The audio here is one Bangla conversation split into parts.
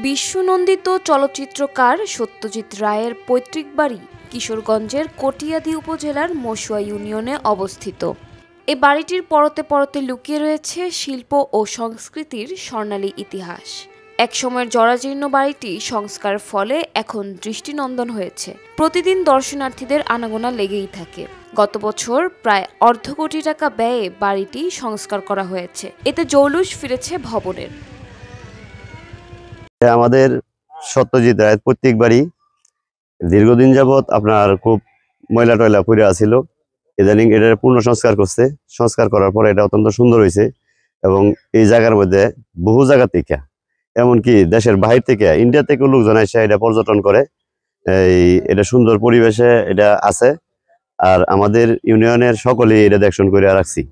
বিশ্বনন্দিত চলচ্চিত্রকার সত্যজিৎ রায়ের পৈতৃক বাড়ি কিশোরগঞ্জের কটিয়াদী উপজেলার মশুয়া ইউনিয়নে অবস্থিত। এ বাড়িটির পরতে পরতে লুকিয়ে রয়েছে শিল্প ও সংস্কৃতির স্বর্ণালী ইতিহাস। একসময়ের জরাজীর্ণ বাড়িটি সংস্কারের ফলে এখন দৃষ্টিনন্দন হয়েছে। প্রতিদিন দর্শনার্থীদের আনাগোনা লেগেই থাকে। গত বছর প্রায় অর্ধ কোটি টাকা ব্যয়ে বাড়িটি সংস্কার করা হয়েছে। এতে জৌলুস ফিরেছে ভবনের। আমাদের সত্যজিৎ রায়ের পৈতৃক বাড়ি দীর্ঘদিন যাবৎ আপনার খুব ময়লা টয়লা পড়ে আছিল। ইদানিং এটার পূর্ণ সংস্কার করার পরে এটা অত্যন্ত সুন্দর হয়েছে এবং এই জায়গার মধ্যে বহু জায়গা থেকে এমনকি দেশের বাহির থেকে ইন্ডিয়া থেকে লোকজন এসে এটা পর্যটন করে। এটা সুন্দর পরিবেশে এটা আছে আর আমাদের ইউনিয়নের সকলেই এটা দেখশন করে রাখছি।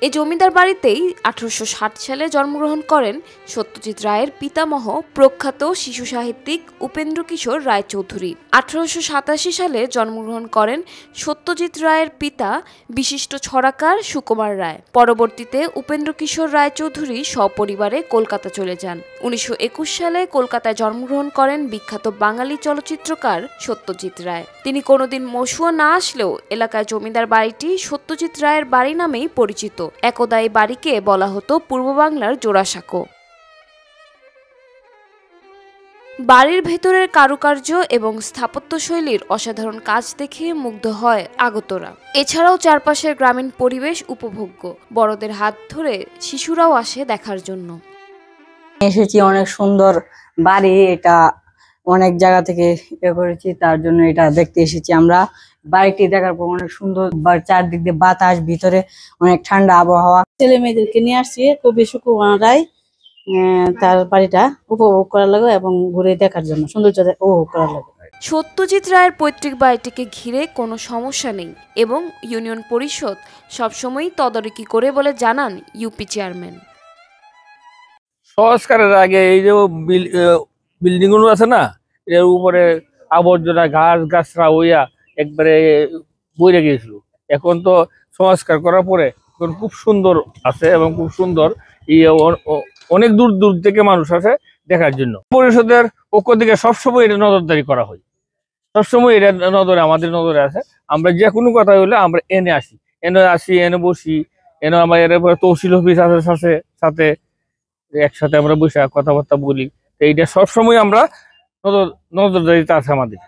এই জমিদার বাড়িতেই 1860 সালে জন্মগ্রহণ করেন সত্যজিৎ রায়ের পিতামহ প্রখ্যাত শিশু সাহিত্যিক উপেন্দ্র কিশোর রায়চৌধুরী। 1887 সালে জন্মগ্রহণ করেন সত্যজিৎ রায়ের পিতা বিশিষ্ট ছড়াকার সুকুমার রায়। পরবর্তীতে উপেন্দ্র কিশোর রায়চৌধুরী সপরিবারে কলকাতা চলে যান। 1921 সালে কলকাতায় জন্মগ্রহণ করেন বিখ্যাত বাঙালি চলচ্চিত্রকার সত্যজিৎ রায়। তিনি কোনোদিন মশুয়া না আসলেও এলাকায় জমিদার বাড়িটি সত্যজিৎ রায়ের বাড়ি নামেই পরিচিত। একদা এই বাড়িকে বলা হতো পূর্ব বাংলার জোড়াসাঁকো। বাড়ির ভেতরের কারুকার্য এবং স্থাপত্যশৈলীর অসাধারণ কাজ দেখে মুগ্ধ হয় আগতরা। এছাড়াও চারপাশের গ্রামীণ পরিবেশ উপভোগ্য। বড়দের হাত ধরে শিশুরাও আসে দেখার জন্য। এসেছি, অনেক সুন্দর বাড়ি, এটা অনেক জায়গা থেকে করেছি, তার জন্য এটা দেখতে এসেছি আমরা। বাড়িটি দেখার পর অনেক সুন্দর, চারদিক দিয়ে বাতাস, ভিতরে অনেক ঠান্ডা আবহাওয়া। ছেলে মেয়েদেরকে নিয়ে আসছি কবি সুকুমার রায় তার বাড়িটা উপভোগ করার লাগে এবং ঘুরে দেখার জন্য সৌন্দর্য উপভোগ করার লাগে। সত্যজিৎ রায়ের পৈতৃক বাড়িটিকে ঘিরে কোনো সমস্যা নেই এবং ইউনিয়ন পরিষদ সবসময় তদারকি করে বলে জানান ইউপি চেয়ারম্যান। সংস্কারের আগে এই যে বিল্ডিং গুলো আছে না, এর উপরে আবর্জনা ঘাস গাছরা হইয়া একবারে বইরে গিয়েছিল। এখন তো সংস্কার করার পরে খুব সুন্দর আছে এবং খুব সুন্দর, অনেক দূর দূর থেকে মানুষ আসে দেখার জন্য। পরিষদের পক্ষ থেকে সবসময় এটা নজরদারি করা হয়, সবসময় এটা আমাদের নজরে আছে। আমরা যে কোনো কথা হইলে আমরা এনে এনে বসি, এনে আমার তহসিল অফিস আছে সাথে একসাথে আমরা বসে কথাবার্তা বলি। এইটা সবসময় আমরা নজরদারিতে আছে আমাদের।